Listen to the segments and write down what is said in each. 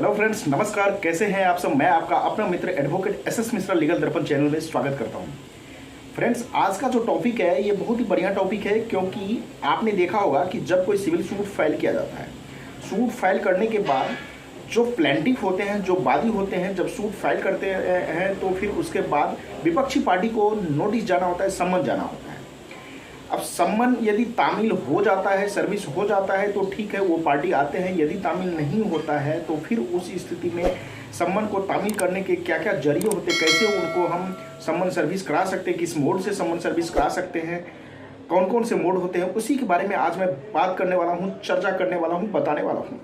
Hello friends, नमस्कार। कैसे हैं आप सब? मैं आपका अपना मित्र एडवोकेट एसएस मिश्रा लीगल दर्पण चैनल में स्वागत करता हूं। फ्रेंड्स, आज का जो टॉपिक है ये बहुत ही बढ़िया टॉपिक है, क्योंकि आपने देखा होगा कि जब कोई सिविल सूट फाइल किया जाता है, सूट फाइल करने के बाद जो प्लेंटिफ होते हैं, जो वादी होते हैं, जब सूट फाइल करते हैं तो फिर उसके बाद विपक्षी पार्टी को नोटिस जाना होता है, सम्मन जाना होता है। अब सम्मन यदि तामील हो जाता है, सर्विस हो जाता है तो ठीक है, वो पार्टी आते हैं। यदि तामील नहीं होता है तो फिर उस स्थिति में सम्मन को तामील करने के क्या क्या जरिए होते, कैसे उनको हम सम्मन सर्विस करा सकते हैं, किस मोड से सम्मन सर्विस करा सकते हैं, कौन कौन से मोड होते हैं, उसी के बारे में आज मैं बात करने वाला हूँ, चर्चा करने वाला हूँ, बताने वाला हूँ।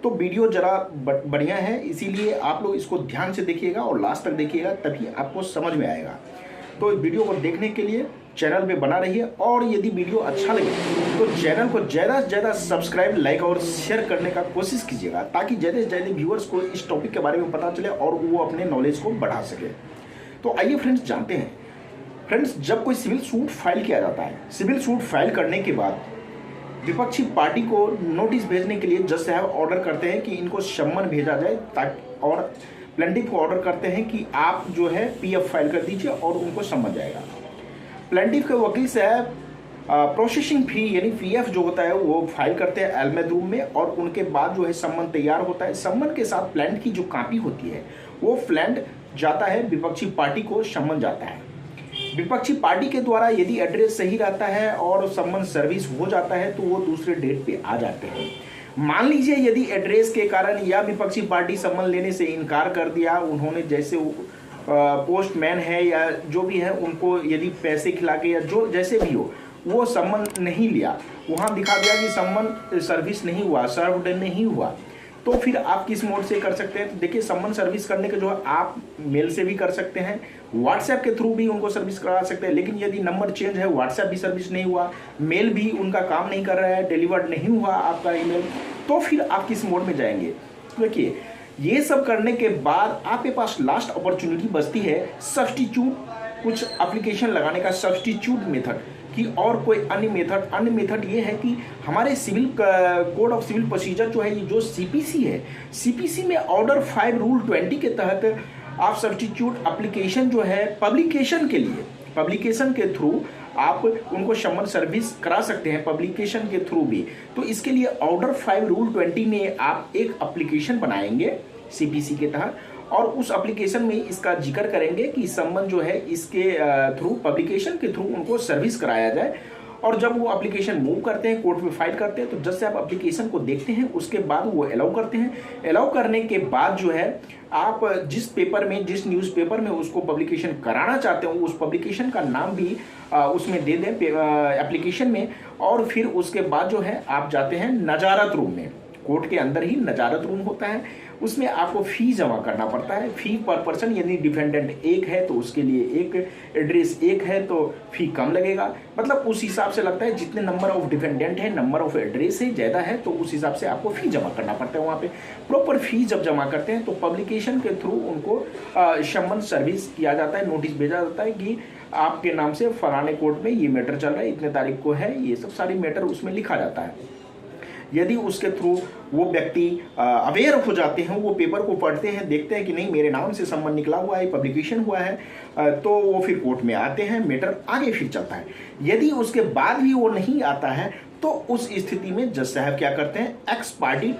तो वीडियो ज़रा बढ़िया है, इसीलिए आप लोग इसको ध्यान से देखिएगा और लास्ट तक देखिएगा, तभी आपको समझ में आएगा। तो इस वीडियो को देखने के लिए चैनल पे बना रहिए, और यदि वीडियो अच्छा लगे तो चैनल को ज़्यादा से ज़्यादा सब्सक्राइब, लाइक और शेयर करने का कोशिश कीजिएगा, ताकि ज़्यादा से ज़्यादा व्यूअर्स को इस टॉपिक के बारे में पता चले और वो अपने नॉलेज को बढ़ा सके। तो आइए फ्रेंड्स, जानते हैं। फ्रेंड्स, जब कोई सिविल सूट फाइल किया जाता है, सिविल सूट फाइल करने के बाद विपक्षी पार्टी को नोटिस भेजने के लिए जज साहब ऑर्डर करते हैं कि इनको सम्मन भेजा जाए, ताकि और प्लेंटिफ को ऑर्डर करते हैं कि आप जो है पीएफ फाइल कर दीजिए और उनको सम्मन जाएगा। प्लेंटिफ के वकील साहब प्रोसेसिंग फी यानी पीएफ जो होता है वो फाइल करते हैं एलमेद रूम में, और उनके बाद जो है सम्मन तैयार होता है। सम्मन के साथ प्लेंट की जो कॉपी होती है वो प्लेंट जाता है विपक्षी पार्टी को, सम्मन जाता है। विपक्षी पार्टी के द्वारा यदि एड्रेस सही रहता है और सम्मन सर्विस हो जाता है तो वो दूसरे डेट पे आ जाते हैं। मान लीजिए यदि एड्रेस के कारण या विपक्षी पार्टी सम्मन लेने से इनकार कर दिया, उन्होंने जैसे पोस्टमैन है या जो भी है उनको यदि पैसे खिला के या जो जैसे भी हो वो सम्मन नहीं लिया, वहाँ दिखा दिया कि सम्मन सर्विस नहीं हुआ, सर्वड नहीं हुआ, तो फिर आप किस मोड से कर सकते हैं? तो देखिए, सम्मन सर्विस करने के जो है आप मेल से भी कर सकते हैं, व्हाट्सएप के थ्रू भी उनको सर्विस करा सकते हैं। लेकिन यदि नंबर चेंज है, व्हाट्सएप भी सर्विस नहीं हुआ, मेल भी उनका काम नहीं कर रहा है, डिलीवर्ड नहीं हुआ आपका ईमेल, तो फिर आप किस मोड में जाएंगे? देखिए, ये सब करने के बाद आपके पास लास्ट अपॉर्चुनिटी बचती है सब्स्टिट्यूट, कुछ एप्लीकेशन लगाने का, सब्स्टिट्यूट मेथड की, और कोई अन्य मेथड ये है कि हमारे civil code of civil procedure जो है, ये जो सीपीसी है, सीपीसी में ऑर्डर 5 रूल 20 के तहत आप सब्स्टिट्यूट एप्लीकेशन जो है पब्लिकेशन के लिए, पब्लिकेशन के थ्रू आप उनको सम्मन सर्विस करा सकते हैं, पब्लिकेशन के थ्रू भी। तो इसके लिए ऑर्डर 5 रूल 20 में आप एक एप्लीकेशन बनाएंगे सीपीसी के तहत, और उस एप्लीकेशन में इसका जिक्र करेंगे कि सम्मन जो है इसके थ्रू, पब्लिकेशन के थ्रू उनको सर्विस कराया जाए। और जब वो एप्लीकेशन मूव करते हैं, कोर्ट में फाइल करते हैं, तो जब से आप एप्लीकेशन को देखते हैं उसके बाद वो अलाउ करते हैं। अलाउ करने के बाद जो है आप जिस पेपर में, जिस न्यूज़पेपर में उसको पब्लिकेशन कराना चाहते हो, उस पब्लिकेशन का नाम भी उसमें दे दें एप्लीकेशन में। और फिर उसके बाद जो है आप जाते हैं नजारत रूम में, कोर्ट के अंदर ही नजारत रूम होता है, उसमें आपको फ़ी जमा करना पड़ता है। फ़ी पर पर्सन, यदि डिफेंडेंट एक है तो उसके लिए एक, एड्रेस एक है तो फ़ी कम लगेगा, मतलब उस हिसाब से लगता है। जितने नंबर ऑफ डिफेंडेंट है, नंबर ऑफ एड्रेस है ज़्यादा है, तो उस हिसाब से आपको फ़ी जमा करना पड़ता है। वहाँ पे प्रॉपर फ़ी जब जमा करते हैं तो पब्लिकेशन के थ्रू उनको सम्मन सर्विस किया जाता है, नोटिस भेजा जाता है कि आपके नाम से फलाने कोर्ट में ये मैटर चल रहा है, इतने तारीख को है, ये सब सारी मैटर उसमें लिखा जाता है। यदि उसके थ्रू वो व्यक्ति अवेयर हो जाते हैं, वो पेपर को पढ़ते हैं, देखते हैं कि नहीं मेरे नाम से सम्मन निकला हुआ है, पब्लिकेशन हुआ है, तो वो फिर कोर्ट में आते हैं, मैटर आगे फिर चलता है। यदि उसके बाद भी वो नहीं आता है तो उस स्थिति में जज साहब क्या करते हैं, एक्स पार्टी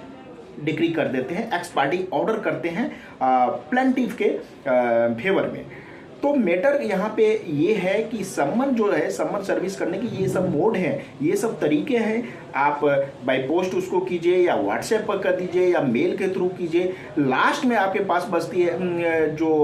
डिक्री कर देते हैं, एक्स पार्टी ऑर्डर करते हैं प्लेंटिफ के फेवर में। तो मैटर यहाँ पे ये है कि सम्मन जो है, सम्मन सर्विस करने की ये सब मोड हैं, ये सब तरीके हैं। आप बाय पोस्ट उसको कीजिए या व्हाट्सएप पर कर दीजिए या मेल के थ्रू कीजिए। लास्ट में आपके पास बचती है, जो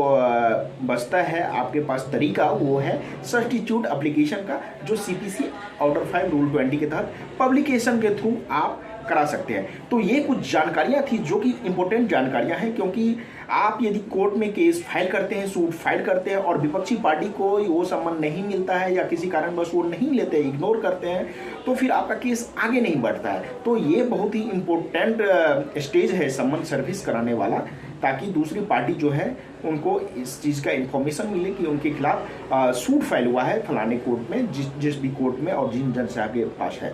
बचता है आपके पास तरीका, वो है सब्स्टिट्यूट एप्लीकेशन का, जो सीपीसी ऑर्डर 5 रूल 20 के तहत पब्लिकेशन के थ्रू आप करा सकते हैं। तो ये कुछ जानकारियां थी जो कि इंपॉर्टेंट जानकारियां हैं, क्योंकि आप यदि कोर्ट में केस फाइल करते हैं, सूट फाइल करते हैं और विपक्षी पार्टी को वो सम्मन नहीं मिलता है या किसी कारणवश वो नहीं लेते, इग्नोर करते हैं, तो फिर आपका केस आगे नहीं बढ़ता है। तो ये बहुत ही इंपॉर्टेंट स्टेज है सम्मन सर्विस कराने वाला, ताकि दूसरी पार्टी जो है उनको इस चीज़ का इन्फॉर्मेशन मिले कि उनके खिलाफ सूट फाइल हुआ है फलाने कोर्ट में, जिस भी कोर्ट में और जिन जज साहब के पास है।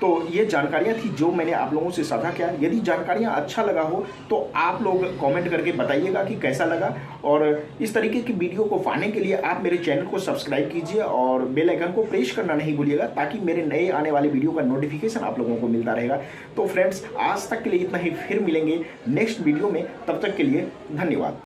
तो ये जानकारियाँ थी जो मैंने आप लोगों से साझा किया। यदि जानकारियाँ अच्छा लगा हो तो आप लोग कमेंट करके बताइएगा कि कैसा लगा, और इस तरीके की वीडियो को पाने के लिए आप मेरे चैनल को सब्सक्राइब कीजिए और बेल आइकन को प्रेस करना नहीं भूलिएगा, ताकि मेरे नए आने वाले वीडियो का नोटिफिकेशन आप लोगों को मिलता रहेगा। तो फ्रेंड्स, आज तक के लिए इतना ही, फिर मिलेंगे नेक्स्ट वीडियो में। तब तक के लिए धन्यवाद।